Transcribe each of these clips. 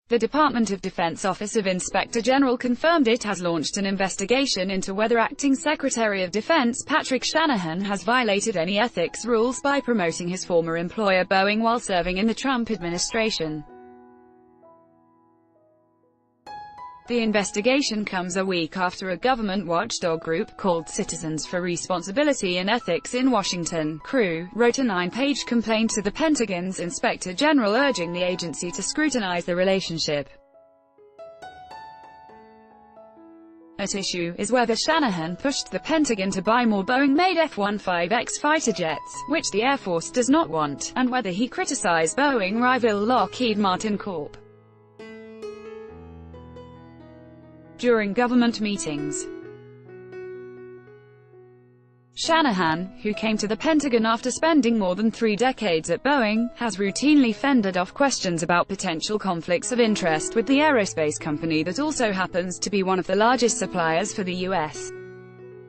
The Department of Defense Office of Inspector General confirmed it has launched an investigation into whether Acting Secretary of Defense Patrick Shanahan has violated any ethics rules by promoting his former employer Boeing while serving in the Trump administration. The investigation comes a week after a government watchdog group, called Citizens for Responsibility and Ethics in Washington, CREW, wrote a 9-page complaint to the Pentagon's Inspector General urging the agency to scrutinize the relationship. At issue is whether Shanahan pushed the Pentagon to buy more Boeing-made F-15X fighter jets, which the Air Force does not want, and whether he criticized Boeing rival Lockheed Martin Corp. During government meetings, Shanahan, who came to the Pentagon after spending more than 3 decades at Boeing, has routinely fended off questions about potential conflicts of interest with the aerospace company that also happens to be one of the largest suppliers for the U.S.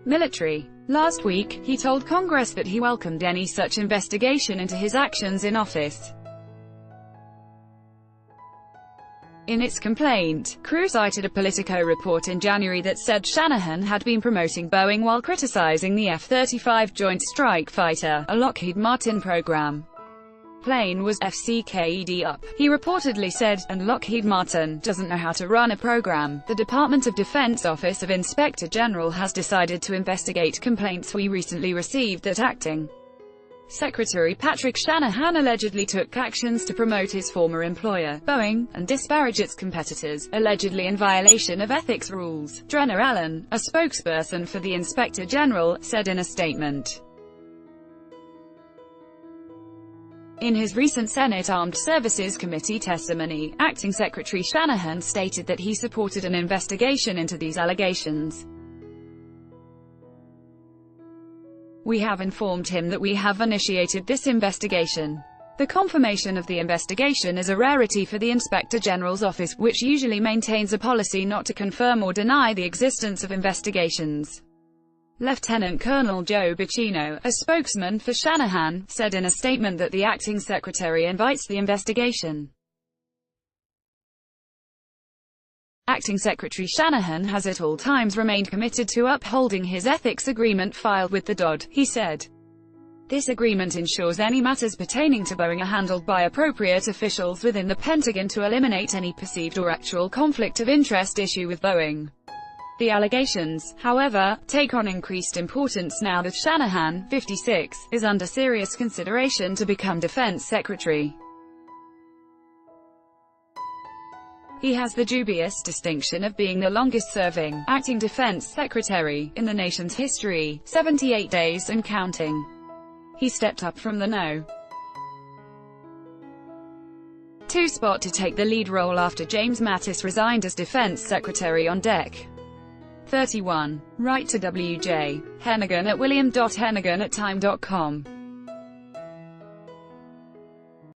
military. Last week, he told Congress that he welcomed any such investigation into his actions in office. In its complaint, CREW cited a Politico report in January that said Shanahan had been promoting Boeing while criticizing the F-35 Joint Strike Fighter, a Lockheed Martin program. Plane was FCKED up, he reportedly said, and Lockheed Martin doesn't know how to run a program. The Department of Defense Office of Inspector General has decided to investigate complaints we recently received that Acting Secretary Patrick Shanahan allegedly took actions to promote his former employer, Boeing, and disparage its competitors, allegedly in violation of ethics rules. Drenna Allen, a spokesperson for the Inspector General, said in a statement. In his recent Senate Armed Services Committee testimony, Acting Secretary Shanahan stated that he supported an investigation into these allegations. We have informed him that we have initiated this investigation. The confirmation of the investigation is a rarity for the Inspector General's office, which usually maintains a policy not to confirm or deny the existence of investigations. Lieutenant Colonel Joe Bacino, a spokesman for Shanahan, said in a statement that the acting secretary invites the investigation. Acting Secretary Shanahan has at all times remained committed to upholding his ethics agreement filed with the DoD, he said. This agreement ensures any matters pertaining to Boeing are handled by appropriate officials within the Pentagon to eliminate any perceived or actual conflict of interest issue with Boeing. The allegations, however, take on increased importance now that Shanahan, 56, is under serious consideration to become Defense Secretary. He has the dubious distinction of being the longest-serving acting defense secretary in the nation's history, 78 days and counting. He stepped up from the No. 2 spot to take the lead role after James Mattis resigned as defense secretary on Dec. 31. Write to W.J. Hennigan at william.hennigan@time.com.